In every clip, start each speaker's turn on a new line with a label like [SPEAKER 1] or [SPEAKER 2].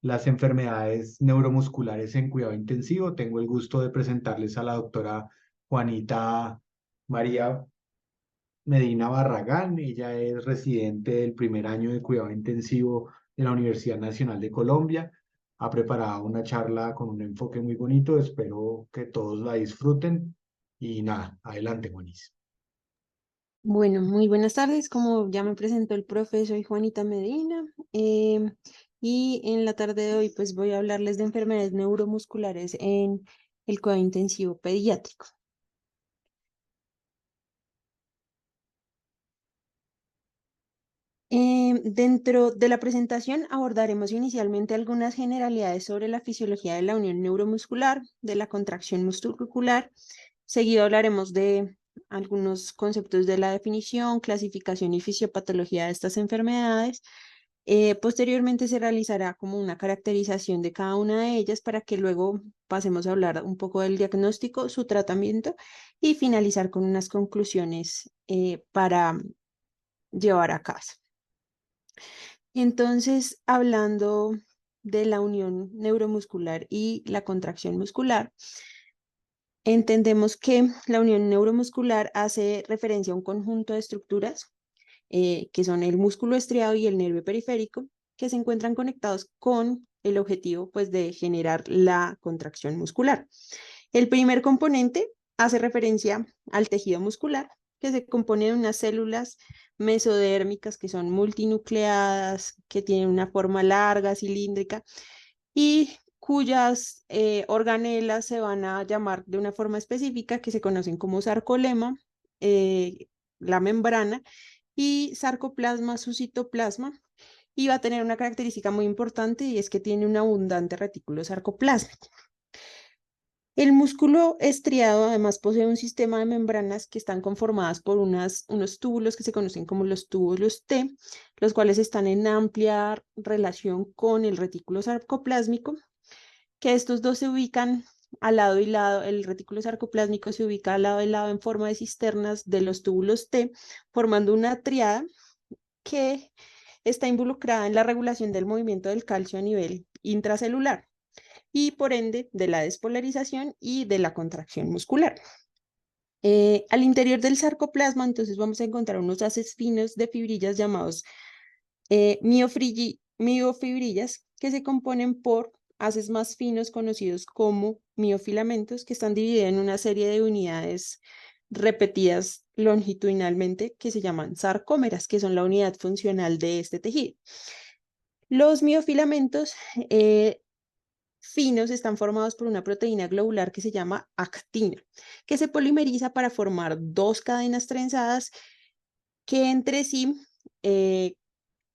[SPEAKER 1] las enfermedades neuromusculares en cuidado intensivo. Tengo el gusto de presentarles a la doctora Juanita María Medina Barragán. Ella es residente del primer año de cuidado intensivo de la Universidad Nacional de Colombia. Ha preparado una charla con un enfoque muy bonito. Espero que todos la disfruten. Y nada, adelante, Juanis.
[SPEAKER 2] Bueno, muy buenas tardes. Como ya me presentó el profe, soy Juanita Medina. Y en la tarde de hoy pues voy a hablarles de enfermedades neuromusculares en el cuidado intensivo pediátrico. Dentro de la presentación abordaremos inicialmente algunas generalidades sobre la fisiología de la unión neuromuscular, de la contracción muscular. Seguido hablaremos de algunos conceptos de la definición, clasificación y fisiopatología de estas enfermedades. Posteriormente se realizará como una caracterización de cada una de ellas para que luego pasemos a hablar un poco del diagnóstico, su tratamiento y finalizar con unas conclusiones para llevar a casa. Entonces, hablando de la unión neuromuscular y la contracción muscular, entendemos que la unión neuromuscular hace referencia a un conjunto de estructuras que son el músculo estriado y el nervio periférico, que se encuentran conectados con el objetivo pues, de generar la contracción muscular. El primer componente hace referencia al tejido muscular, que se compone de unas células mesodérmicas que son multinucleadas, que tienen una forma larga, cilíndrica, y cuyas organelas se van a llamar de una forma específica que se conocen como sarcolema, la membrana, y sarcoplasma, su citoplasma, y va a tener una característica muy importante y es que tiene un abundante retículo sarcoplasmático. El músculo estriado además posee un sistema de membranas que están conformadas por unos túbulos que se conocen como los túbulos T, los cuales están en amplia relación con el retículo sarcoplásmico, que estos dos se ubican al lado y lado. El retículo sarcoplásmico se ubica al lado y lado en forma de cisternas de los túbulos T, formando una triada que está involucrada en la regulación del movimiento del calcio a nivel intracelular y por ende de la despolarización y de la contracción muscular. Al interior del sarcoplasma, entonces vamos a encontrar unos haces finos de fibrillas llamados miofibrillas, que se componen por haces más finos conocidos como miofilamentos, que están divididos en una serie de unidades repetidas longitudinalmente que se llaman sarcómeras, que son la unidad funcional de este tejido. Los miofilamentos finos están formados por una proteína globular que se llama actina, que se polimeriza para formar dos cadenas trenzadas que entre sí,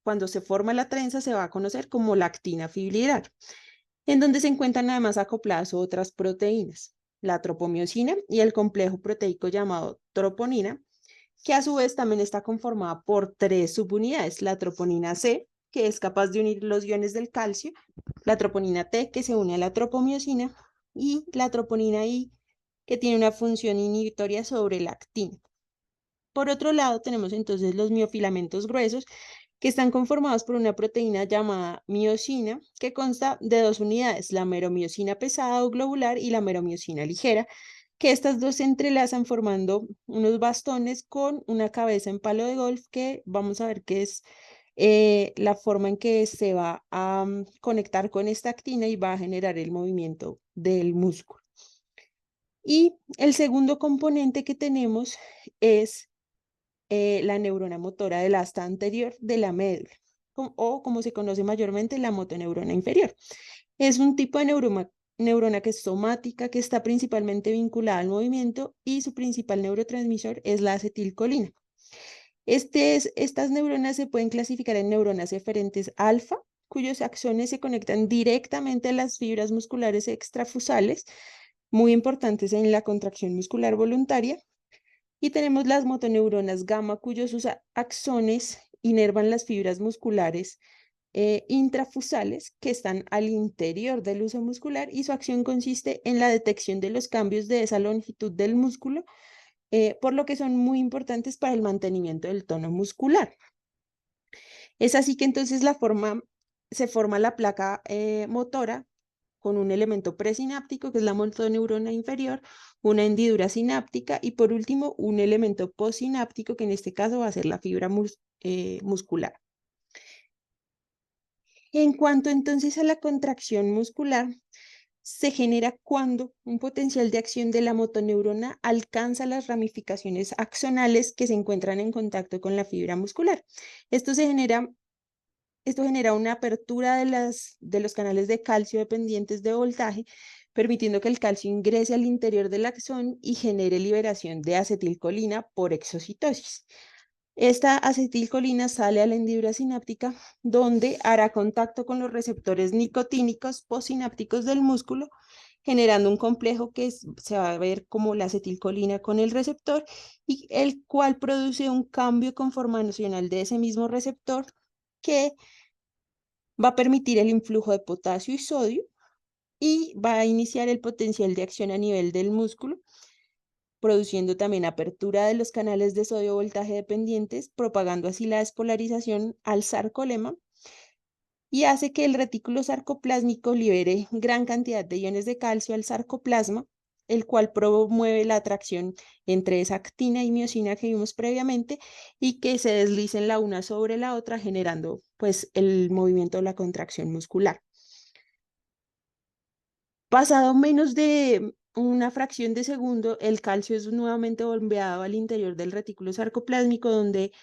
[SPEAKER 2] cuando se forma la trenza, se va a conocer como la actina fibrilar, en donde se encuentran además acopladas otras proteínas, la tropomiosina y el complejo proteico llamado troponina, que a su vez también está conformada por tres subunidades: la troponina C, que es capaz de unir los iones del calcio, la troponina T, que se une a la tropomiosina, y la troponina I, que tiene una función inhibitoria sobre la actina. Por otro lado, tenemos entonces los miofilamentos gruesos, que están conformados por una proteína llamada miosina, que consta de dos unidades, la meromiosina pesada o globular y la meromiosina ligera, que estas dos se entrelazan formando unos bastones con una cabeza en palo de golf, que vamos a ver que es la forma en que se va a conectar con esta actina y va a generar el movimiento del músculo. Y el segundo componente que tenemos es la neurona motora del asta anterior de la médula, o como se conoce mayormente, la motoneurona inferior. Es un tipo de neurona que es somática, que está principalmente vinculada al movimiento y su principal neurotransmisor es la acetilcolina. Estas neuronas se pueden clasificar en neuronas eferentes alfa, cuyos axones se conectan directamente a las fibras musculares extrafusales, muy importantes en la contracción muscular voluntaria. Y tenemos las motoneuronas gamma, cuyos axones inervan las fibras musculares intrafusales que están al interior del uso muscular, y su acción consiste en la detección de los cambios de esa longitud del músculo, por lo que son muy importantes para el mantenimiento del tono muscular. Es así que entonces la forma se forma la placa motora con un elemento presináptico, que es la motoneurona inferior, una hendidura sináptica y por último un elemento postsináptico, que en este caso va a ser la fibra muscular. En cuanto entonces a la contracción muscular, se genera cuando un potencial de acción de la motoneurona alcanza las ramificaciones axonales que se encuentran en contacto con la fibra muscular. Esto genera una apertura de los canales de calcio dependientes de voltaje, permitiendo que el calcio ingrese al interior del axón y genere liberación de acetilcolina por exocitosis. Esta acetilcolina sale a la hendidura sináptica, donde hará contacto con los receptores nicotínicos postsinápticos del músculo, generando un complejo que se va a ver como la acetilcolina con el receptor, y el cual produce un cambio conformacional de ese mismo receptor que va a permitir el influjo de potasio y sodio y va a iniciar el potencial de acción a nivel del músculo, produciendo también apertura de los canales de sodio voltaje dependientes, propagando así la despolarización al sarcolema y hace que el retículo sarcoplásmico libere gran cantidad de iones de calcio al sarcoplasma, el cual promueve la atracción entre esa actina y miosina que vimos previamente y que se deslicen la una sobre la otra, generando pues el movimiento de la contracción muscular. Pasado menos de una fracción de segundo, el calcio es nuevamente bombeado al interior del retículo sarcoplásmico, donde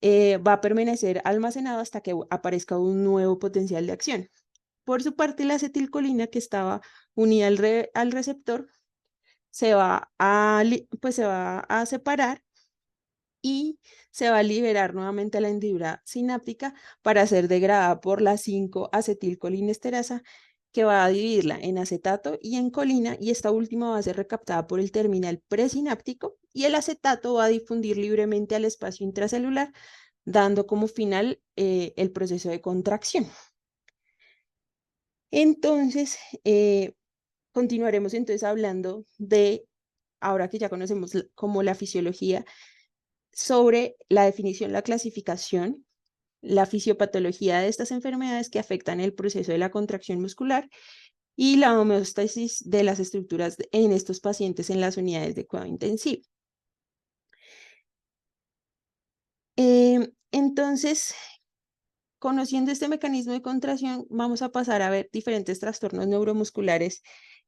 [SPEAKER 2] va a permanecer almacenado hasta que aparezca un nuevo potencial de acción. Por su parte, la acetilcolina, que estaba unida al receptor, pues se va a separar y se va a liberar nuevamente a la hendidura sináptica para ser degradada por la 5-acetilcolinesterasa, que va a dividirla en acetato y en colina, y esta última va a ser recaptada por el terminal presináptico y el acetato va a difundir libremente al espacio intracelular, dando como final el proceso de contracción. Entonces, continuaremos entonces hablando de, ahora que ya conocemos como la fisiología, sobre la definición, la clasificación, la fisiopatología de estas enfermedades que afectan el proceso de la contracción muscular y la homeostasis de las estructuras en estos pacientes en las unidades de cuidado intensivo. Entonces, conociendo este mecanismo de contracción, vamos a pasar a ver diferentes trastornos neuromusculares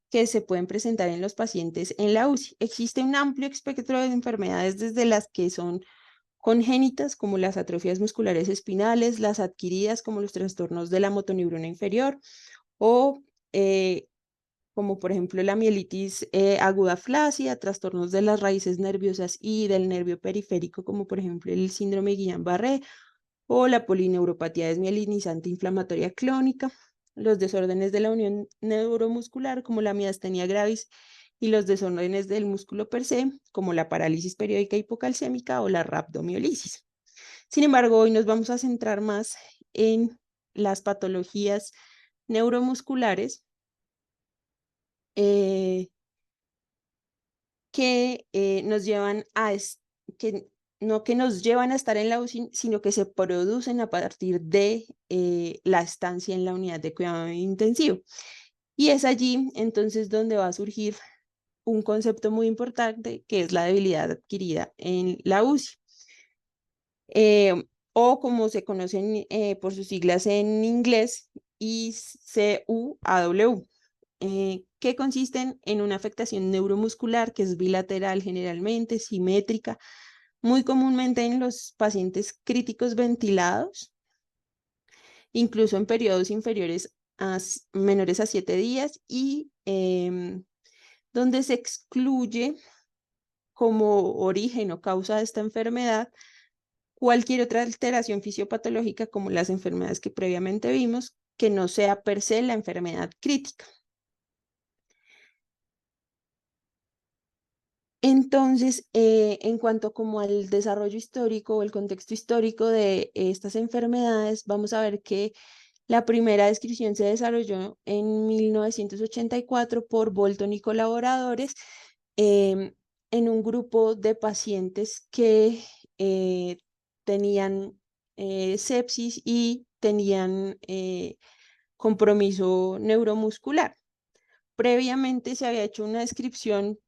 [SPEAKER 2] que se pueden presentar en los pacientes en la UCI. Existe un amplio espectro de enfermedades, desde las que son congénitas, como las atrofias musculares espinales, las adquiridas, como los trastornos de la motoneurona inferior, o como por ejemplo la mielitis aguda flácida, trastornos de las raíces nerviosas y del nervio periférico, como por ejemplo el síndrome Guillain-Barré, o la polineuropatía desmielinizante inflamatoria clónica, los desórdenes de la unión neuromuscular, como la miastenia gravis, y los desórdenes del músculo per se, como la parálisis periódica hipocalcémica o la rhabdomiolisis. Sin embargo, hoy nos vamos a centrar más en las patologías neuromusculares eh, que nos llevan que no que nos llevan a estar en la UCI, sino que se producen a partir de la estancia en la unidad de cuidado intensivo. Y es allí entonces donde va a surgir un concepto muy importante, que es la debilidad adquirida en la UCI. O como se conocen por sus siglas en inglés, ICUAW, que consisten en una afectación neuromuscular que es bilateral generalmente, simétrica, muy comúnmente en los pacientes críticos ventilados, incluso en periodos menores a 7 días, y donde se excluye como origen o causa de esta enfermedad cualquier otra alteración fisiopatológica, como las enfermedades que previamente vimos, que no sea per se la enfermedad crítica. Entonces, en cuanto como al desarrollo histórico o el contexto histórico de estas enfermedades, vamos a ver que la primera descripción se desarrolló en 1984 por Bolton y colaboradores, en un grupo de pacientes que tenían sepsis y tenían compromiso neuromuscular. Previamente se había hecho una descripción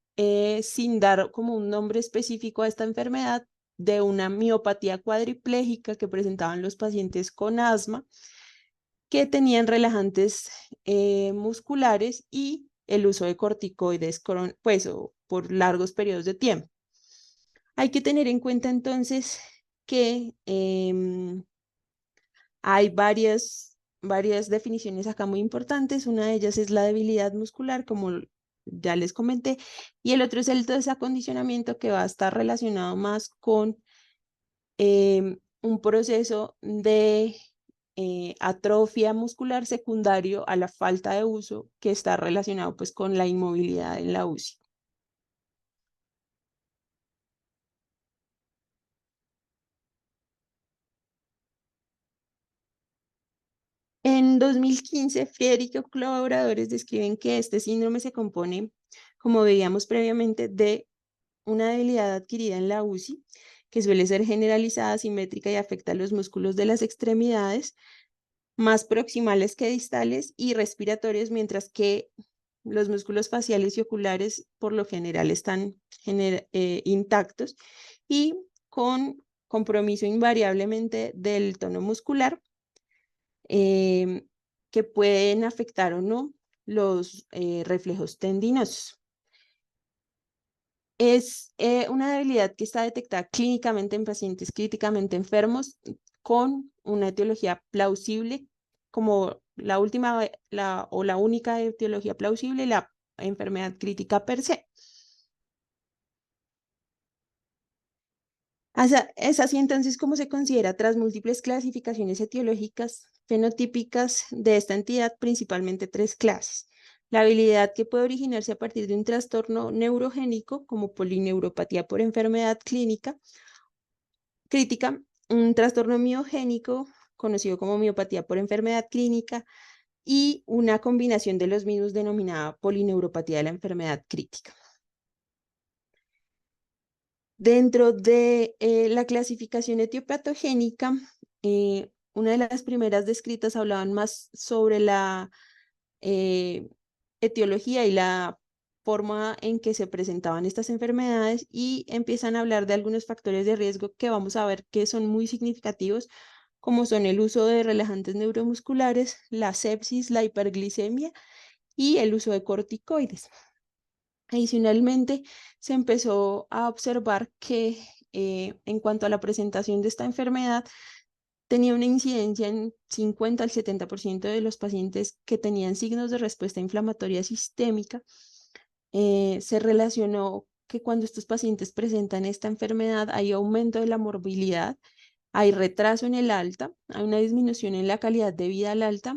[SPEAKER 2] sin dar como un nombre específico a esta enfermedad de una miopatía cuadriplégica que presentaban los pacientes con asma que tenían relajantes musculares y el uso de corticoides pues, por largos periodos de tiempo. Hay que tener en cuenta entonces que hay varias definiciones acá muy importantes. Una de ellas es la debilidad muscular, como ya les comenté, y el otro es el desacondicionamiento, que va a estar relacionado más con un proceso de atrofia muscular secundario a la falta de uso, que está relacionado pues con la inmovilidad en la UCI. En 2015, Friedrich y colaboradores describen que este síndrome se compone, como veíamos previamente, de una debilidad adquirida en la UCI, que suele ser generalizada, simétrica y afecta a los músculos de las extremidades, más proximales que distales y respiratorios, mientras que los músculos faciales y oculares por lo general están intactos y con compromiso invariablemente del tono muscular, que pueden afectar o no los reflejos tendinosos. Es una debilidad que está detectada clínicamente en pacientes críticamente enfermos con una etiología plausible, como la única etiología plausible, la enfermedad crítica per se. Es así entonces como se considera tras múltiples clasificaciones etiológicas fenotípicas de esta entidad, principalmente tres clases. La habilidad que puede originarse a partir de un trastorno neurogénico como polineuropatía por enfermedad crítica, un trastorno miogénico conocido como miopatía por enfermedad clínica y una combinación de los mismos denominada polineuropatía de la enfermedad crítica. Dentro de la clasificación etiopatogénica, una de las primeras descritas hablaban más sobre la etiología y la forma en que se presentaban estas enfermedades y empiezan a hablar de algunos factores de riesgo que vamos a ver que son muy significativos, como son el uso de relajantes neuromusculares, la sepsis, la hiperglicemia y el uso de corticoides. Adicionalmente, se empezó a observar que en cuanto a la presentación de esta enfermedad, tenía una incidencia en 50 al 70% de los pacientes que tenían signos de respuesta inflamatoria sistémica. Se relacionó que cuando estos pacientes presentan esta enfermedad hay aumento de la morbilidad, hay retraso en el alta, hay una disminución en la calidad de vida al alta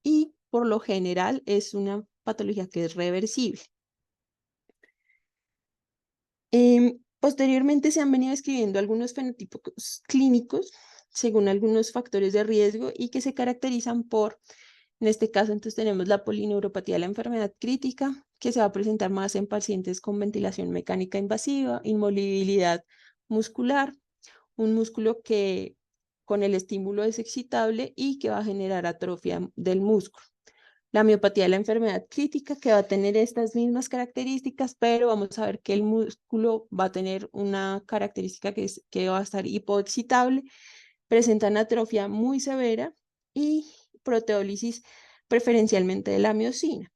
[SPEAKER 2] y por lo general es una patología que es reversible. Posteriormente se han venido escribiendo algunos fenotipos clínicos según algunos factores de riesgo y que se caracterizan por, en este caso entonces tenemos la polineuropatía de la enfermedad crítica, que se va a presentar más en pacientes con ventilación mecánica invasiva, inmovilidad muscular, un músculo que con el estímulo es excitable y que va a generar atrofia del músculo. La miopatía de la enfermedad crítica, que va a tener estas mismas características, pero vamos a ver que el músculo va a tener una característica que va a estar hipoexcitable, presentan atrofia muy severa y proteólisis preferencialmente de la miocina.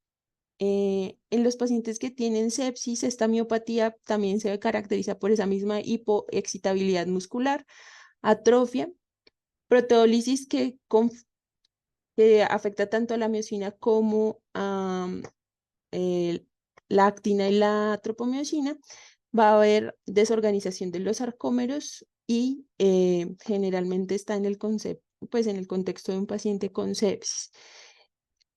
[SPEAKER 2] En los pacientes que tienen sepsis, esta miopatía también se caracteriza por esa misma hipoexcitabilidad muscular, atrofia, proteólisis que afecta tanto a la miocina como a la actina y la tropomiosina. Va a haber desorganización de los sarcómeros y generalmente está en el pues en el contexto de un paciente con sepsis.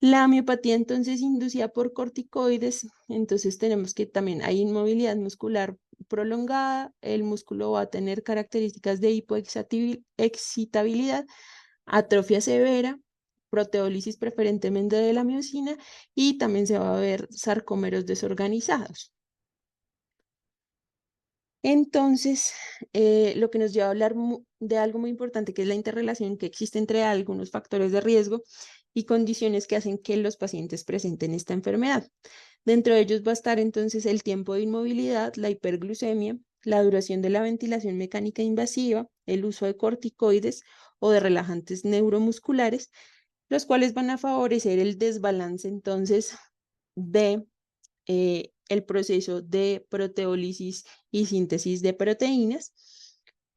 [SPEAKER 2] La miopatía entonces inducida por corticoides, entonces tenemos que también hay inmovilidad muscular prolongada, el músculo va a tener características de hipoexcitabilidad, atrofia severa, proteólisis preferentemente de la miocina y también se va a ver sarcómeros desorganizados. Entonces, lo que nos lleva a hablar de algo muy importante, que es la interrelación que existe entre algunos factores de riesgo y condiciones que hacen que los pacientes presenten esta enfermedad. Dentro de ellos va a estar entonces el tiempo de inmovilidad, la hiperglucemia, la duración de la ventilación mecánica invasiva, el uso de corticoides o de relajantes neuromusculares, los cuales van a favorecer el desbalance entonces de el proceso de proteólisis y síntesis de proteínas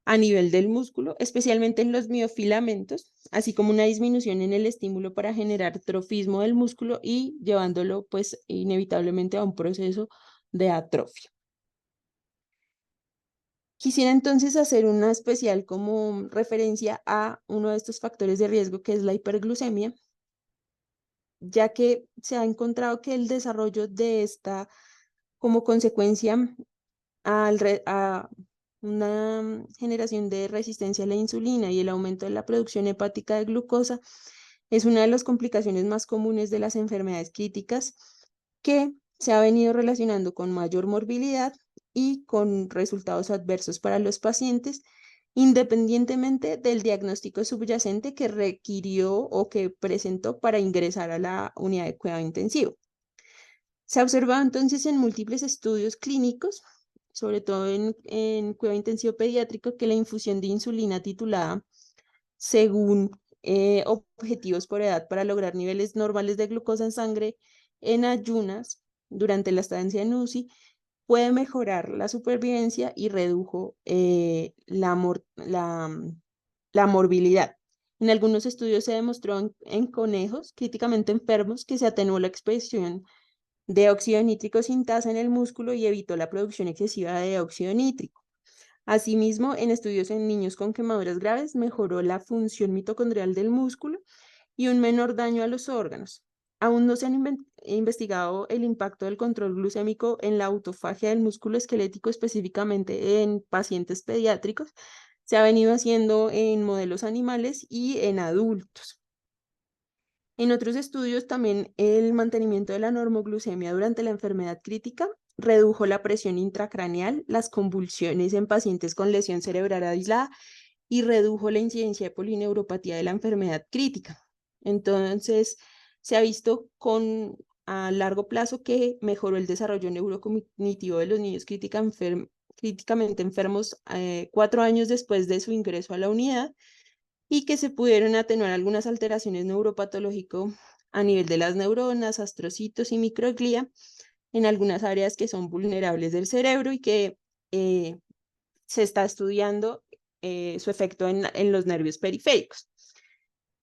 [SPEAKER 2] a nivel del músculo, especialmente en los miofilamentos, así como una disminución en el estímulo para generar trofismo del músculo y llevándolo pues inevitablemente a un proceso de atrofia. Quisiera entonces hacer una especial como referencia a uno de estos factores de riesgo que es la hiperglucemia, ya que se ha encontrado que el desarrollo de esta como consecuencia a una generación de resistencia a la insulina y el aumento de la producción hepática de glucosa es una de las complicaciones más comunes de las enfermedades críticas que se ha venido relacionando con mayor morbilidad y con resultados adversos para los pacientes, independientemente del diagnóstico subyacente que requirió o que presentó para ingresar a la unidad de cuidado intensivo. Se ha observado entonces en múltiples estudios clínicos, sobre todo en cuidado intensivo pediátrico, que la infusión de insulina titulada según objetivos por edad para lograr niveles normales de glucosa en sangre en ayunas durante la estancia en UCI puede mejorar la supervivencia y redujo la morbilidad. En algunos estudios se demostró en conejos críticamente enfermos que se atenuó la expresión de óxido nítrico sin tasa en el músculo y evitó la producción excesiva de óxido nítrico. Asimismo, en estudios en niños con quemaduras graves, mejoró la función mitocondrial del músculo y un menor daño a los órganos. Aún no se han investigado el impacto del control glucémico en la autofagia del músculo esquelético, específicamente en pacientes pediátricos. Se ha venido haciendo en modelos animales y en adultos. En otros estudios también el mantenimiento de la normoglucemia durante la enfermedad crítica redujo la presión intracraneal, las convulsiones en pacientes con lesión cerebral aislada y redujo la incidencia de polineuropatía de la enfermedad crítica. Entonces, se ha visto a largo plazo que mejoró el desarrollo neurocognitivo de los niños críticamente enfermos 4 años después de su ingreso a la unidad y que se pudieron atenuar algunas alteraciones neuropatológicas a nivel de las neuronas, astrocitos y microglía en algunas áreas que son vulnerables del cerebro y que se está estudiando su efecto en los nervios periféricos.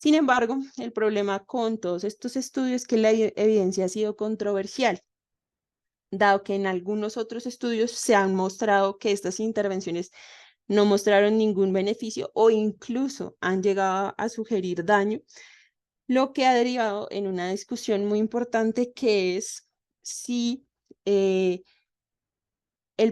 [SPEAKER 2] Sin embargo, el problema con todos estos estudios es que la evidencia ha sido controversial, dado que en algunos otros estudios se han mostrado que estas intervenciones no mostraron ningún beneficio o incluso han llegado a sugerir daño, lo que ha derivado en una discusión muy importante que es si el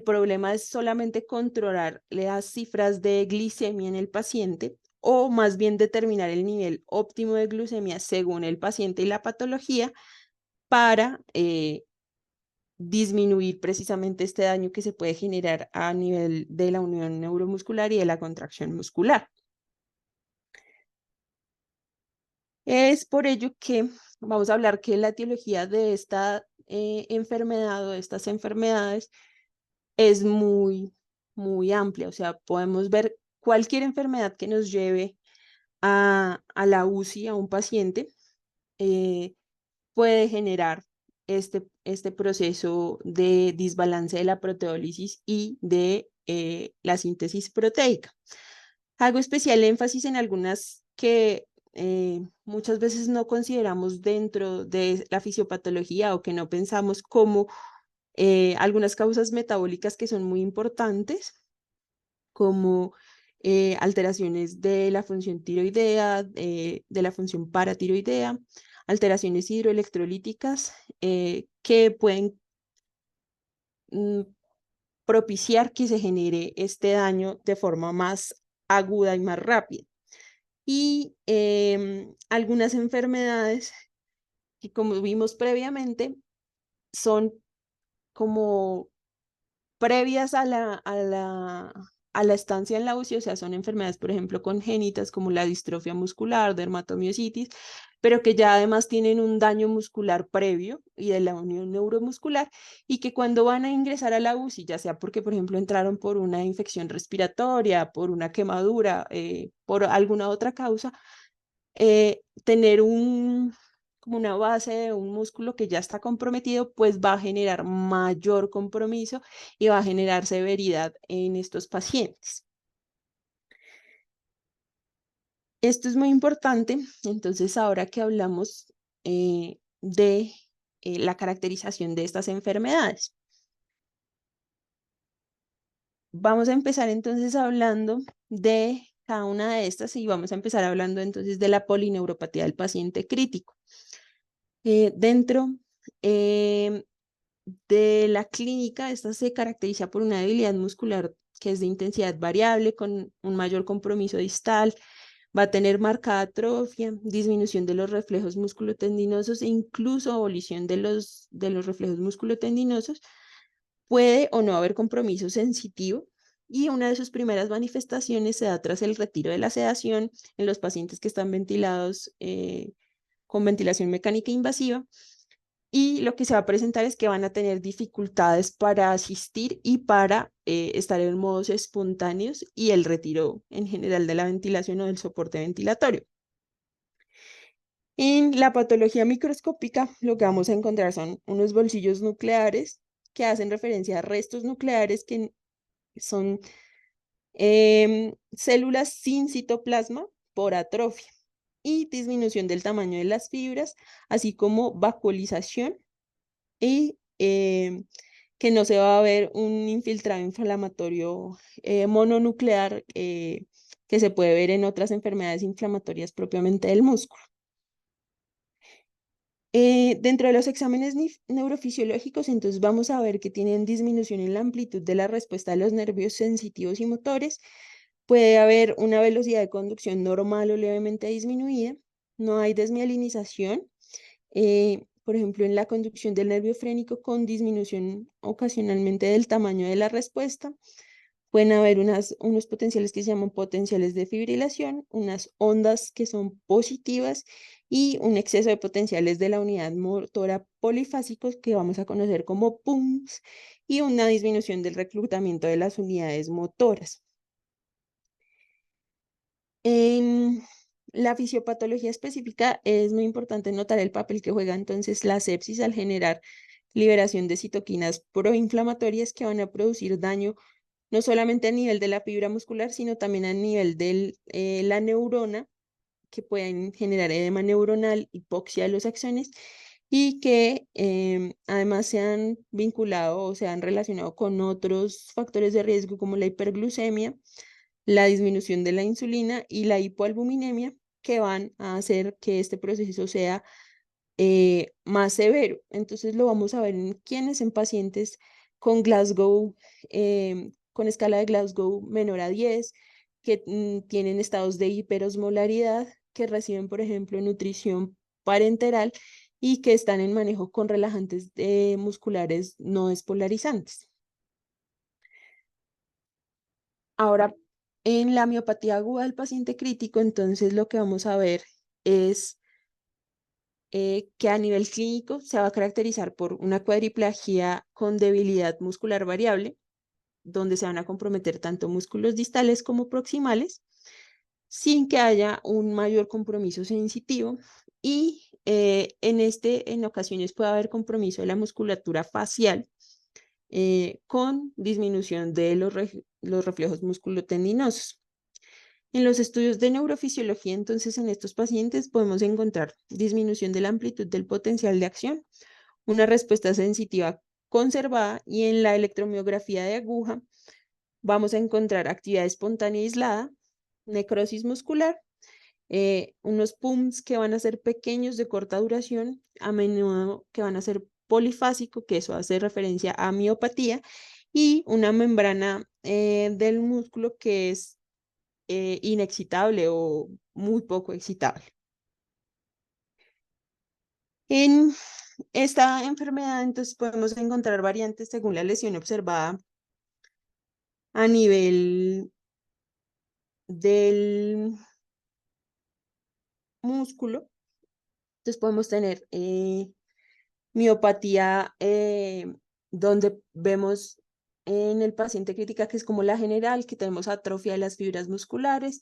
[SPEAKER 2] problema es solamente controlar las cifras de glicemia en el paciente o más bien determinar el nivel óptimo de glucemia según el paciente y la patología para disminuir precisamente este daño que se puede generar a nivel de la unión neuromuscular y de la contracción muscular. Es por ello que vamos a hablar que la etiología de esta enfermedad o de estas enfermedades es muy amplia. O sea, podemos ver cualquier enfermedad que nos lleve a la UCI, a un paciente, puede generar este proceso de desbalance de la proteólisis y de la síntesis proteica. Hago especial énfasis en algunas que muchas veces no consideramos dentro de la fisiopatología o que no pensamos como algunas causas metabólicas que son muy importantes, como alteraciones de la función tiroidea, de la función paratiroidea, alteraciones hidroelectrolíticas que pueden propiciar que se genere este daño de forma más aguda y más rápida. Y algunas enfermedades que, como vimos previamente, son como previas a la estancia en la UCI, o sea, son enfermedades, por ejemplo, congénitas como la distrofia muscular, dermatomiositis, pero que ya además tienen un daño muscular previo y de la unión neuromuscular, y que cuando van a ingresar a la UCI, ya sea porque, por ejemplo, entraron por una infección respiratoria, por una quemadura, por alguna otra causa, tener como una base de un músculo que ya está comprometido, pues va a generar mayor compromiso y va a generar severidad en estos pacientes. Esto es muy importante. Entonces, ahora que hablamos de la caracterización de estas enfermedades, vamos a empezar entonces hablando de cada una de estas y vamos a empezar hablando entonces de la polineuropatía del paciente crítico. Dentro de la clínica, esta se caracteriza por una debilidad muscular que es de intensidad variable, con un mayor compromiso distal, va a tener marcada atrofia, disminución de los reflejos musculotendinosos e incluso abolición de los reflejos musculotendinosos. Puede o no haber compromiso sensitivo, y una de sus primeras manifestaciones se da tras el retiro de la sedación en los pacientes que están ventilados con ventilación mecánica invasiva, y lo que se va a presentar es que van a tener dificultades para asistir y para estar en modos espontáneos y el retiro en general de la ventilación o del soporte ventilatorio. En la patología microscópica, lo que vamos a encontrar son unos bolsillos nucleares que hacen referencia a restos nucleares que son células sin citoplasma por atrofia y disminución del tamaño de las fibras, así como vacuolización y que no se va a ver un infiltrado inflamatorio mononuclear que se puede ver en otras enfermedades inflamatorias propiamente del músculo. Dentro de los exámenes neurofisiológicos, entonces vamos a ver que tienen disminución en la amplitud de la respuesta de los nervios sensitivos y motores. Puede haber una velocidad de conducción normal o levemente disminuida. No hay desmielinización. Por ejemplo, en la conducción del nervio frénico con disminución ocasionalmente del tamaño de la respuesta. Pueden haber unos potenciales que se llaman potenciales de fibrilación, unas ondas que son positivas y un exceso de potenciales de la unidad motora polifásicos que vamos a conocer como PUMS, y una disminución del reclutamiento de las unidades motoras. En la fisiopatología específica es muy importante notar el papel que juega entonces la sepsis al generar liberación de citoquinas proinflamatorias que van a producir daño no solamente a nivel de la fibra muscular, sino también a nivel de la neurona, que pueden generar edema neuronal, hipoxia de los axones, y que además se han vinculado o se han relacionado con otros factores de riesgo como la hiperglucemia, la disminución de la insulina y la hipoalbuminemia, que van a hacer que este proceso sea más severo. Entonces lo vamos a ver en quienes, en pacientes con Glasgow, con escala de Glasgow menor a 10, que tienen estados de hiperosmolaridad, que reciben, por ejemplo, nutrición parenteral y que están en manejo con relajantes musculares no despolarizantes. Ahora, en la miopatía aguda del paciente crítico, entonces lo que vamos a ver es que a nivel clínico se va a caracterizar por una cuadriplegia con debilidad muscular variable, donde se van a comprometer tanto músculos distales como proximales, sin que haya un mayor compromiso sensitivo. Y en ocasiones puede haber compromiso de la musculatura facial con disminución de los reflejos musculotendinosos. En los estudios de neurofisiología, entonces, en estos pacientes podemos encontrar disminución de la amplitud del potencial de acción, una respuesta sensitiva conservada, y en la electromiografía de aguja vamos a encontrar actividad espontánea aislada, necrosis muscular, unos PUMS que van a ser pequeños de corta duración, a menudo que van a ser polifásico, que eso hace referencia a miopatía, y una membrana del músculo que es inexcitable o muy poco excitable. En esta enfermedad, entonces, podemos encontrar variantes según la lesión observada a nivel del músculo. Entonces podemos tener miopatía donde vemos en el paciente crítica, que es como la general, que tenemos atrofia de las fibras musculares,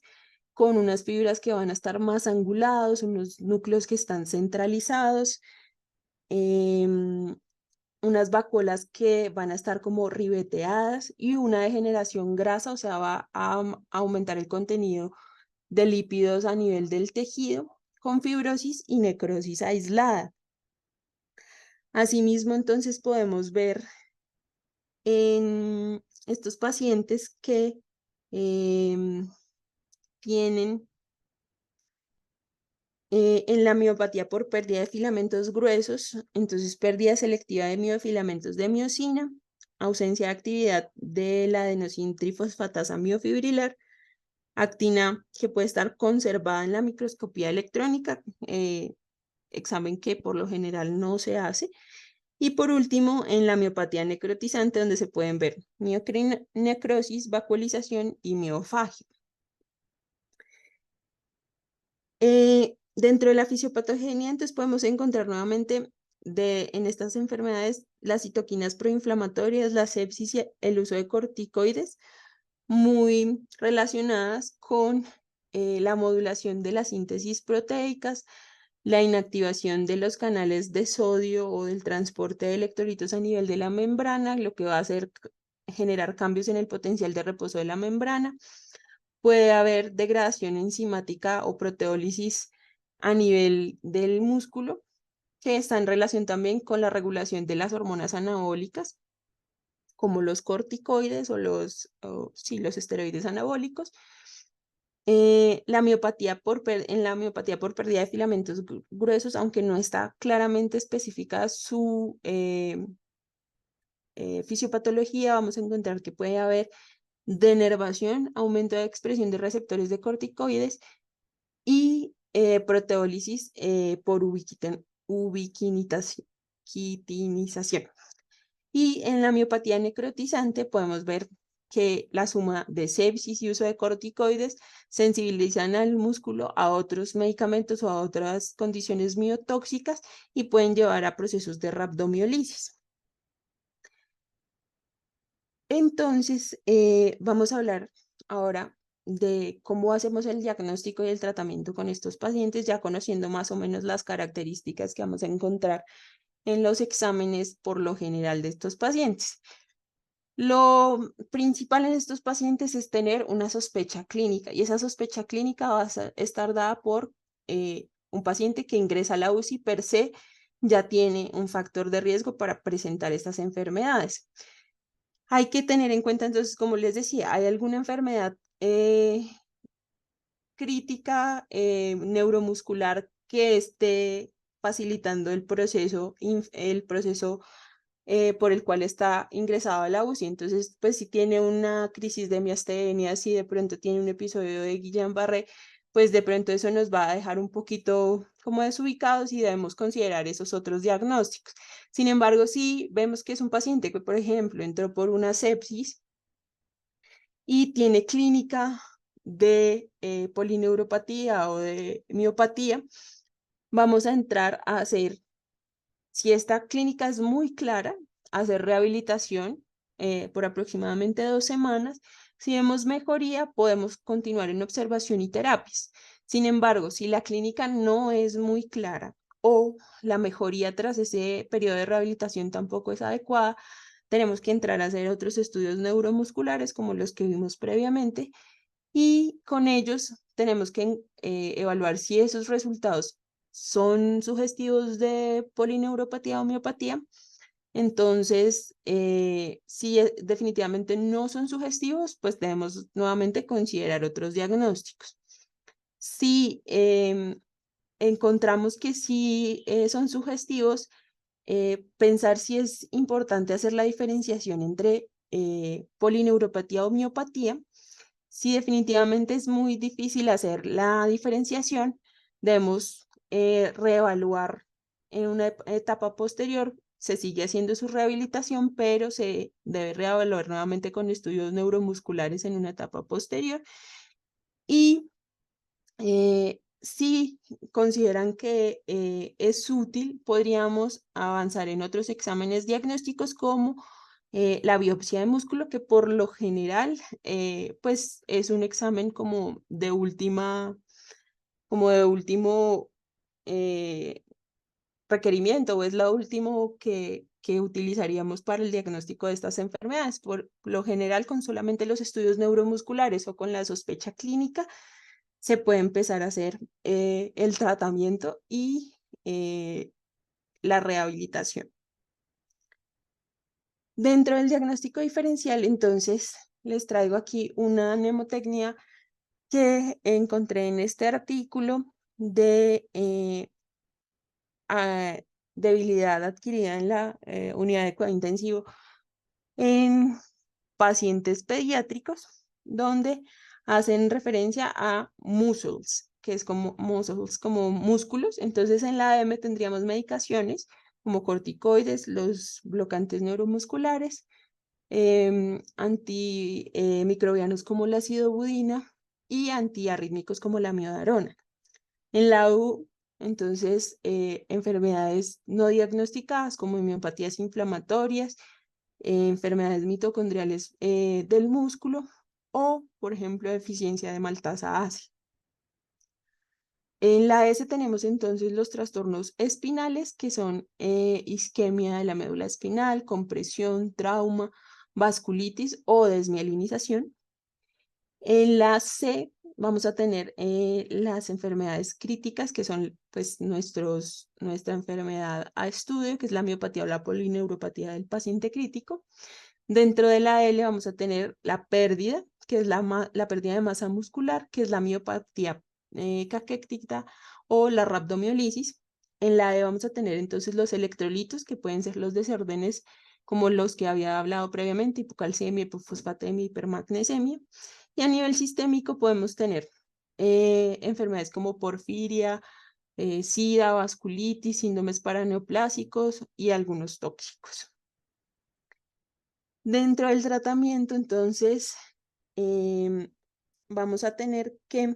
[SPEAKER 2] con unas fibras que van a estar más angulados, unos núcleos que están centralizados, unas vacuolas que van a estar como ribeteadas y una degeneración grasa, o sea, va a aumentar el contenido de lípidos a nivel del tejido, con fibrosis y necrosis aislada. Asimismo, entonces podemos ver en estos pacientes que tienen en la miopatía por pérdida de filamentos gruesos, entonces pérdida selectiva de miofilamentos de miosina, ausencia de actividad de la adenosina trifosfatasa miofibrilar, actina que puede estar conservada en la microscopía electrónica, examen que por lo general no se hace. Y por último, en la miopatía necrotizante, donde se pueden ver necrosis, vacuolización y miofagia. Dentro de la fisiopatogenia, entonces podemos encontrar nuevamente en estas enfermedades las citoquinas proinflamatorias, la sepsis y el uso de corticoides, muy relacionadas con la modulación de las síntesis proteicas, la inactivación de los canales de sodio o del transporte de electrolitos a nivel de la membrana, lo que va a hacer generar cambios en el potencial de reposo de la membrana. Puede haber degradación enzimática o proteólisis a nivel del músculo, que está en relación también con la regulación de las hormonas anabólicas, como los corticoides o los esteroides anabólicos. La miopatía en la miopatía por pérdida de filamentos gruesos, aunque no está claramente especificada su fisiopatología, vamos a encontrar que puede haber denervación, aumento de expresión de receptores de corticoides y proteólisis por ubiquitinización. Y en la miopatía necrotizante podemos ver que la suma de sepsis y uso de corticoides sensibilizan al músculo a otros medicamentos o a otras condiciones miotóxicas y pueden llevar a procesos de rhabdomiólisis. Entonces, vamos a hablar ahora de cómo hacemos el diagnóstico y el tratamiento con estos pacientes, ya conociendo más o menos las características que vamos a encontrar en los exámenes por lo general de estos pacientes. Lo principal en estos pacientes es tener una sospecha clínica y esa sospecha clínica va a estar dada por un paciente que ingresa a la UCI per se ya tiene un factor de riesgo para presentar estas enfermedades. Hay que tener en cuenta entonces, como les decía, ¿hay alguna enfermedad crítica neuromuscular que esté facilitando el proceso por el cual está ingresado a la UCI? Entonces, pues si tiene una crisis de miastenia, si de pronto tiene un episodio de Guillain-Barré, pues de pronto eso nos va a dejar un poquito como desubicados y debemos considerar esos otros diagnósticos. Sin embargo, si vemos que es un paciente que, por ejemplo, entró por una sepsis y tiene clínica de polineuropatía o de miopatía, vamos a entrar a hacer, si esta clínica es muy clara, hacer rehabilitación por aproximadamente 2 semanas. Si vemos mejoría, podemos continuar en observación y terapias. Sin embargo, si la clínica no es muy clara o la mejoría tras ese periodo de rehabilitación tampoco es adecuada, tenemos que entrar a hacer otros estudios neuromusculares como los que vimos previamente y con ellos tenemos que evaluar si esos resultados son sugestivos de polineuropatía o miopatía. Entonces, si definitivamente no son sugestivos, pues debemos nuevamente considerar otros diagnósticos. Si encontramos que sí son sugestivos, pensar si es importante hacer la diferenciación entre polineuropatía o miopatía. Si definitivamente es muy difícil hacer la diferenciación, debemos reevaluar en una etapa posterior se sigue haciendo su rehabilitación, pero se debe reevaluar nuevamente con estudios neuromusculares en una etapa posterior. Y si consideran que es útil, podríamos avanzar en otros exámenes diagnósticos como la biopsia de músculo, que por lo general pues es un examen como de último eh, requerimiento, o es lo último que utilizaríamos para el diagnóstico de estas enfermedades. Por lo general, con solamente los estudios neuromusculares o con la sospecha clínica, se puede empezar a hacer el tratamiento y la rehabilitación. Dentro del diagnóstico diferencial, entonces, les traigo aquí una mnemotecnia que encontré en este artículo de debilidad adquirida en la unidad de cuidado intensivo en pacientes pediátricos, donde hacen referencia a muscles, que es como muscles, como músculos. Entonces en la AM tendríamos medicaciones como corticoides, los bloqueantes neuromusculares, antimicrobianos como la acidobudina y antiarrítmicos como la amiodarona. En la U, entonces, enfermedades no diagnosticadas como miopatías inflamatorias, enfermedades mitocondriales del músculo o, por ejemplo, deficiencia de maltasa ácida. En la S tenemos entonces los trastornos espinales, que son isquemia de la médula espinal, compresión, trauma, vasculitis o desmielinización. En la C vamos a tener las enfermedades críticas, que son pues nuestra enfermedad a estudio, que es la miopatía o la polineuropatía del paciente crítico. Dentro de la L vamos a tener la pérdida, que es la pérdida de masa muscular, que es la miopatía caquética o la rhabdomiolisis. En la E vamos a tener entonces los electrolitos, que pueden ser los desórdenes como los que había hablado previamente, hipocalcemia, hipofosfatemia, hipermagnesemia. Y a nivel sistémico podemos tener enfermedades como porfiria, sida, vasculitis, síndromes paraneoplásicos y algunos tóxicos. Dentro del tratamiento, entonces, vamos a tener que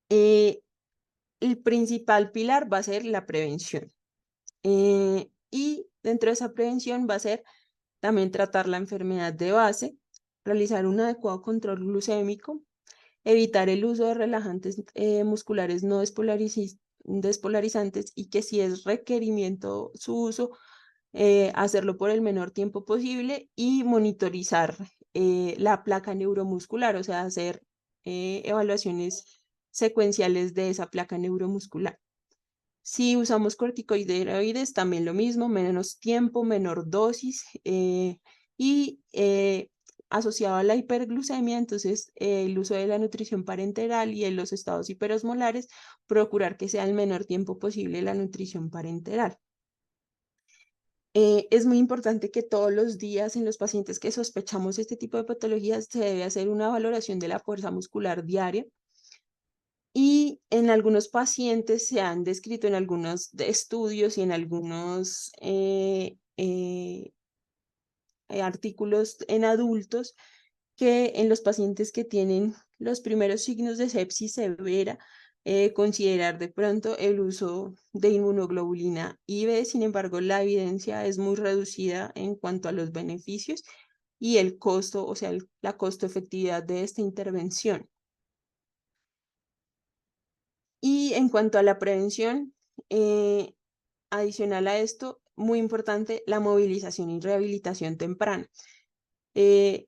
[SPEAKER 2] el principal pilar va a ser la prevención. Y dentro de esa prevención va a ser también tratar la enfermedad de base, realizar un adecuado control glucémico, evitar el uso de relajantes musculares no despolarizantes y que si es requerimiento su uso, hacerlo por el menor tiempo posible y monitorizar la placa neuromuscular, o sea, hacer evaluaciones secuenciales de esa placa neuromuscular. Si usamos corticoides, también lo mismo, menos tiempo, menor dosis y asociado a la hiperglucemia, entonces el uso de la nutrición parenteral y en los estados hiperosmolares, procurar que sea el menor tiempo posible la nutrición parenteral. Es muy importante que todos los días en los pacientes que sospechamos este tipo de patologías se debe hacer una valoración de la fuerza muscular diaria. Y en algunos pacientes se han descrito en algunos estudios y en algunos artículos en adultos que en los pacientes que tienen los primeros signos de sepsis severa, considerar de pronto el uso de inmunoglobulina IB. Sin embargo, la evidencia es muy reducida en cuanto a los beneficios y el costo, o sea, la costo-efectividad de esta intervención. Y en cuanto a la prevención, adicional a esto, muy importante, la movilización y rehabilitación temprana.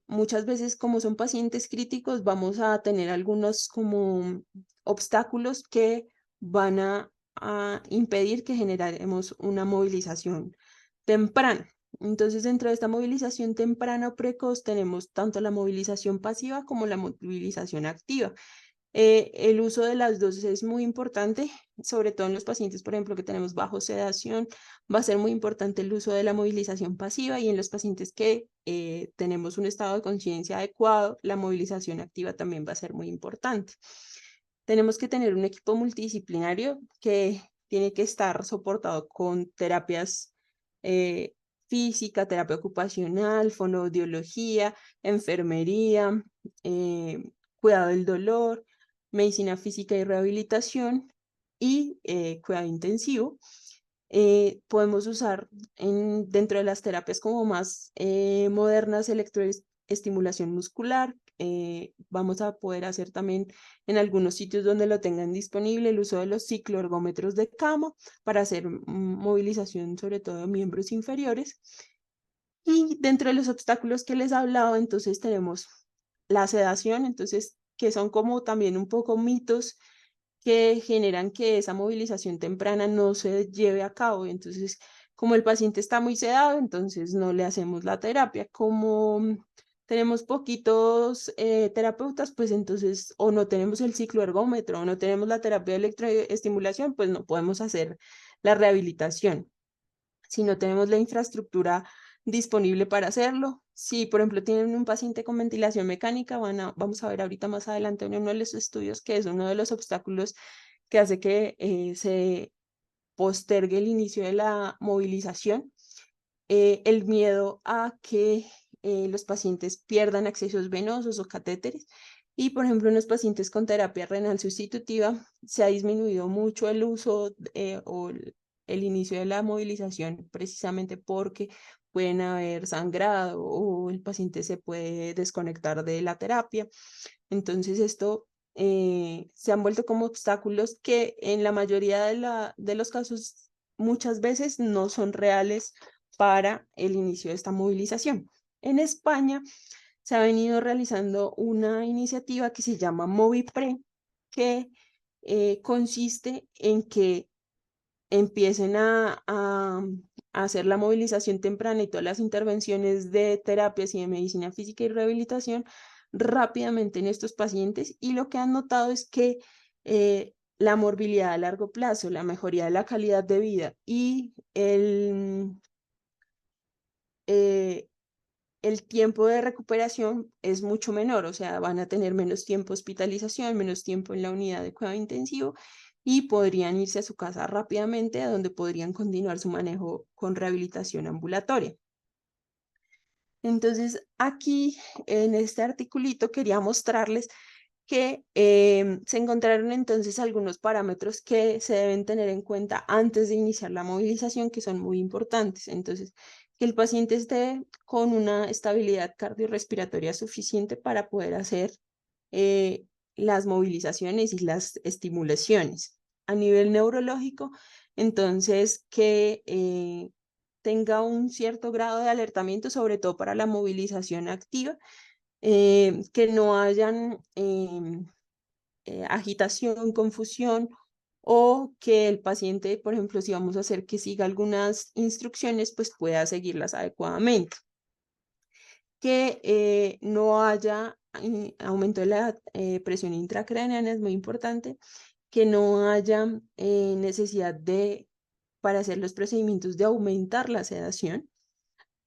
[SPEAKER 2] Muchas veces, como son pacientes críticos, vamos a tener algunos como obstáculos que van a impedir que generemos una movilización temprana. Entonces, dentro de esta movilización temprana o precoz, tenemos tanto la movilización pasiva como la movilización activa. El uso de las dos es muy importante, sobre todo en los pacientes, por ejemplo, que tenemos bajo sedación, va a ser muy importante el uso de la movilización pasiva, y en los pacientes que tenemos un estado de conciencia adecuado, la movilización activa también va a ser muy importante. Tenemos que tener un equipo multidisciplinario que tiene que estar soportado con terapias física, terapia ocupacional, fonoaudiología, enfermería, cuidado del dolor, medicina física y rehabilitación y cuidado intensivo. Podemos usar dentro de las terapias como más modernas electroestimulación muscular. Vamos a poder hacer también en algunos sitios donde lo tengan disponible el uso de los cicloergómetros de cama para hacer movilización sobre todo de miembros inferiores. Y dentro de los obstáculos que les hablaba, entonces tenemos la sedación, entonces que son como también un poco mitos que generan que esa movilización temprana no se lleve a cabo. Entonces, como el paciente está muy sedado, entonces no le hacemos la terapia. Como tenemos poquitos terapeutas, pues entonces o no tenemos el cicloergómetro o no tenemos la terapia de electroestimulación, pues no podemos hacer la rehabilitación. Si no tenemos la infraestructura disponible para hacerlo. Si, por ejemplo, tienen un paciente con ventilación mecánica, vamos a ver ahorita más adelante en uno de los estudios que es uno de los obstáculos que hace que se postergue el inicio de la movilización. El miedo a que los pacientes pierdan accesos venosos o catéteres. Y, por ejemplo, en los pacientes con terapia renal sustitutiva se ha disminuido mucho el uso o el inicio de la movilización precisamente porque pueden haber sangrado o el paciente se puede desconectar de la terapia. Entonces, esto se han vuelto como obstáculos que en la mayoría de los casos muchas veces no son reales para el inicio de esta movilización. En España se ha venido realizando una iniciativa que se llama MoviPre, que consiste en que empiecen a hacer la movilización temprana y todas las intervenciones de terapias y de medicina física y rehabilitación rápidamente en estos pacientes, y lo que han notado es que la morbilidad a largo plazo, la mejoría de la calidad de vida y el tiempo de recuperación es mucho menor, o sea, van a tener menos tiempo de hospitalización, menos tiempo en la unidad de cuidado intensivo y podrían irse a su casa rápidamente, a donde podrían continuar su manejo con rehabilitación ambulatoria. Entonces, aquí en este articulito quería mostrarles que se encontraron entonces algunos parámetros que se deben tener en cuenta antes de iniciar la movilización, que son muy importantes. Entonces, que el paciente esté con una estabilidad cardiorrespiratoria suficiente para poder hacer las movilizaciones y las estimulaciones. A nivel neurológico, entonces, que tenga un cierto grado de alertamiento, sobre todo para la movilización activa, que no hayan agitación, confusión, o que el paciente, por ejemplo, si vamos a hacer que siga algunas instrucciones, pues pueda seguirlas adecuadamente. Que no haya aumento de la presión intracraneana, es muy importante. Que no haya necesidad para hacer los procedimientos de aumentar la sedación.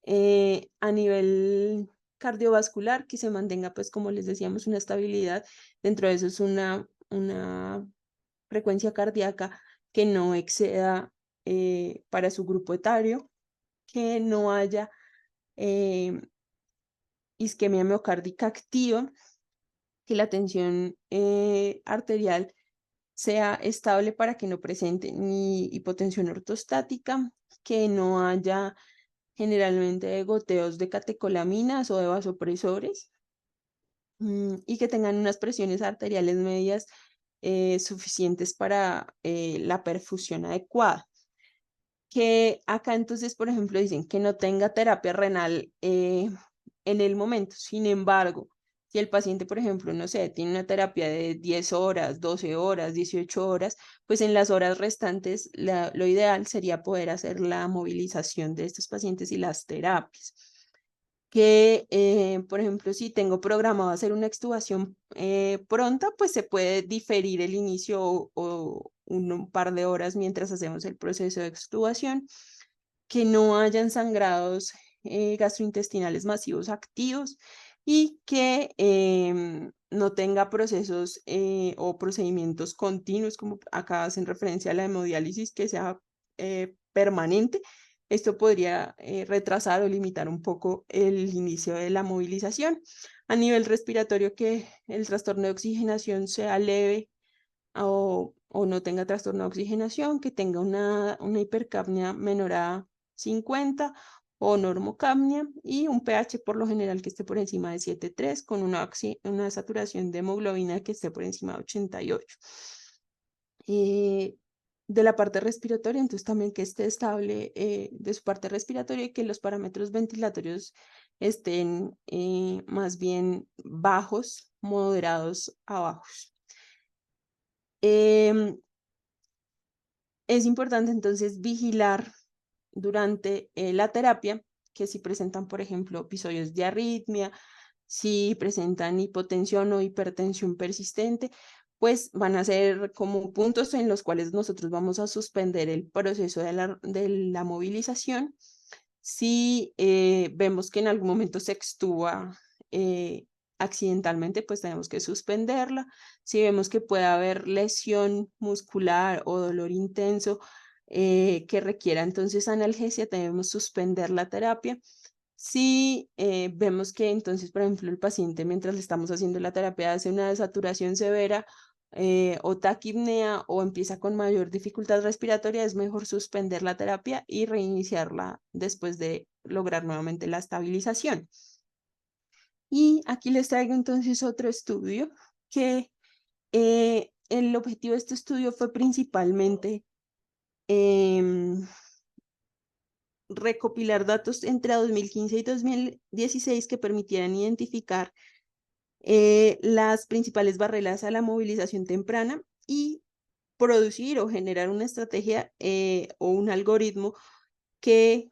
[SPEAKER 2] A nivel cardiovascular, que se mantenga, pues como les decíamos, una estabilidad. Dentro de eso es una frecuencia cardíaca que no exceda para su grupo etario, que no haya isquemia miocárdica activa, que la tensión arterial sea estable para que no presente ni hipotensión ortostática, que no haya generalmente goteos de catecolaminas o de vasopresores, y que tengan unas presiones arteriales medias suficientes para la perfusión adecuada. Que acá entonces, por ejemplo, dicen que no tenga terapia renal en el momento. Sin embargo, si el paciente, por ejemplo, no sé, tiene una terapia de 10 horas, 12 horas, 18 horas, pues en las horas restantes lo ideal sería poder hacer la movilización de estos pacientes y las terapias. Que, por ejemplo, si tengo programado hacer una extubación pronta, pues se puede diferir el inicio o un par de horas mientras hacemos el proceso de extubación. Que no hayan sangrados gastrointestinales masivos activos y que no tenga procesos o procedimientos continuos, como acá hacen referencia a la hemodiálisis, que sea permanente. Esto podría retrasar o limitar un poco el inicio de la movilización. A nivel respiratorio, que el trastorno de oxigenación sea leve o no tenga trastorno de oxigenación, que tenga una hipercapnia menor a 50 o normocapnia y un pH por lo general que esté por encima de 7,3 con una saturación de hemoglobina que esté por encima de 88. De la parte respiratoria, entonces también que esté estable de su parte respiratoria y que los parámetros ventilatorios estén más bien bajos, moderados a bajos. Es importante entonces vigilar durante la terapia que si presentan, por ejemplo, episodios de arritmia, si presentan hipotensión o hipertensión persistente, pues van a ser como puntos en los cuales nosotros vamos a suspender el proceso de la movilización. Si vemos que en algún momento se extúa accidentalmente, pues tenemos que suspenderla. Si vemos que puede haber lesión muscular o dolor intenso que requiera entonces analgesia, debemos suspender la terapia. Si vemos que entonces, por ejemplo, el paciente mientras le estamos haciendo la terapia hace una desaturación severa o taquipnea o empieza con mayor dificultad respiratoria, es mejor suspender la terapia y reiniciarla después de lograr nuevamente la estabilización. Y aquí les traigo entonces otro estudio que el objetivo de este estudio fue principalmente recopilar datos entre 2015 y 2016 que permitieran identificar las principales barreras a la movilización temprana y producir o generar una estrategia o un algoritmo que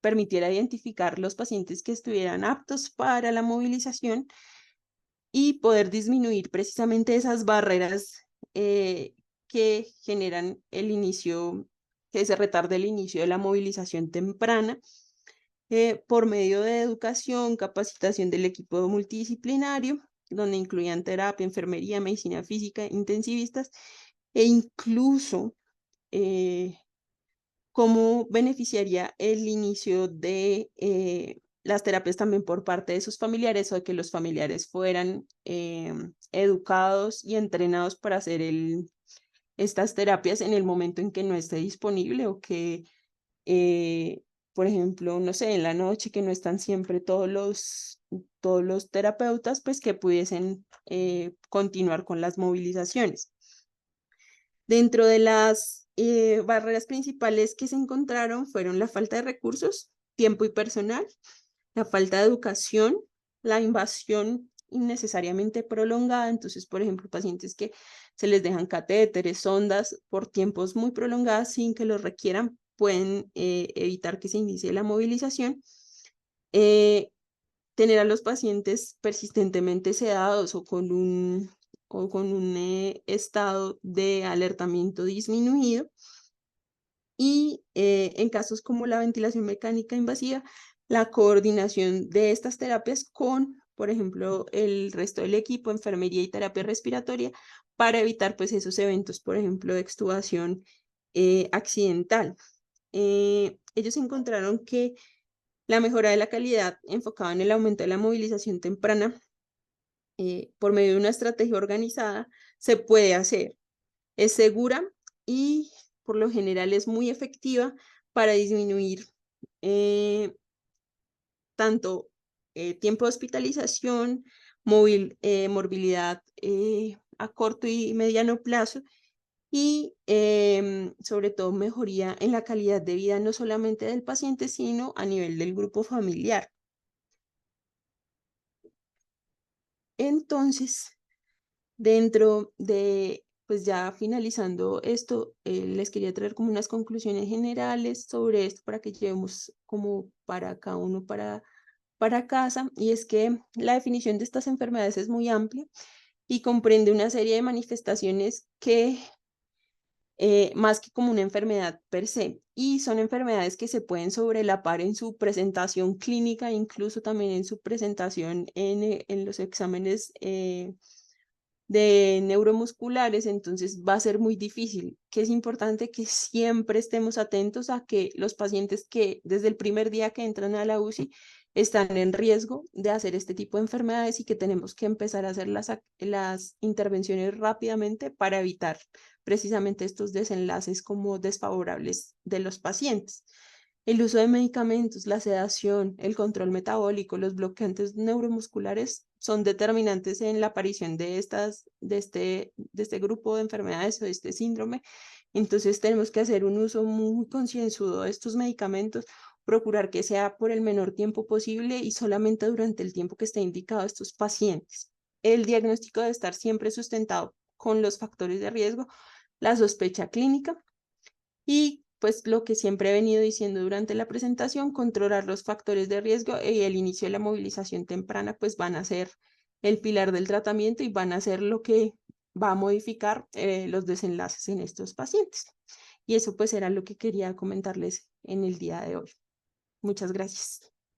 [SPEAKER 2] permitiera identificar los pacientes que estuvieran aptos para la movilización y poder disminuir precisamente esas barreras que generan el inicio, que se retarde el inicio de la movilización temprana por medio de educación, capacitación del equipo multidisciplinario, donde incluían terapia, enfermería, medicina física, intensivistas, e incluso cómo beneficiaría el inicio de las terapias también por parte de sus familiares o de que los familiares fueran educados y entrenados para hacer estas terapias en el momento en que no esté disponible o que por ejemplo, no sé, en la noche que no están siempre todos los terapeutas, pues que pudiesen continuar con las movilizaciones. Dentro de las barreras principales que se encontraron fueron la falta de recursos, tiempo y personal, la falta de educación, la invasión innecesariamente prolongada. Entonces, por ejemplo, pacientes que se les dejan catéteres, sondas por tiempos muy prolongados sin que los requieran, pueden evitar que se inicie la movilización. Tener a los pacientes persistentemente sedados o con un estado de alertamiento disminuido. Y en casos como la ventilación mecánica invasiva, la coordinación de estas terapias con, por ejemplo, el resto del equipo, enfermería y terapia respiratoria, para evitar pues esos eventos, por ejemplo, de extubación accidental. Ellos encontraron que la mejora de la calidad enfocada en el aumento de la movilización temprana por medio de una estrategia organizada se puede hacer. Es segura y por lo general es muy efectiva para disminuir tanto tiempo de hospitalización, morbilidad a corto y mediano plazo y sobre todo mejoría en la calidad de vida no solamente del paciente, sino a nivel del grupo familiar. Entonces, dentro de, pues ya finalizando esto, les quería traer como unas conclusiones generales sobre esto para que llevemos como para cada uno para casa, y es que la definición de estas enfermedades es muy amplia y comprende una serie de manifestaciones que más que como una enfermedad per se. Y son enfermedades que se pueden sobrelapar en su presentación clínica, incluso también en su presentación en los exámenes de neuromusculares, entonces va a ser muy difícil, que es importante que siempre estemos atentos a que los pacientes que desde el primer día que entran a la UCI están en riesgo de hacer este tipo de enfermedades y que tenemos que empezar a hacer las intervenciones rápidamente para evitar precisamente estos desenlaces como desfavorables de los pacientes. El uso de medicamentos, la sedación, el control metabólico, los bloqueantes neuromusculares son determinantes en la aparición de este grupo de enfermedades o de este síndrome. Entonces tenemos que hacer un uso muy concienzudo de estos medicamentos, procurar que sea por el menor tiempo posible y solamente durante el tiempo que esté indicado a estos pacientes. El diagnóstico debe estar siempre sustentado con los factores de riesgo, la sospecha clínica y pues lo que siempre he venido diciendo durante la presentación, controlar los factores de riesgo y el inicio de la movilización temprana pues van a ser el pilar del tratamiento y van a ser lo que va a modificar los desenlaces en estos pacientes. Y eso pues era lo que quería comentarles en el día de hoy. Muchas gracias.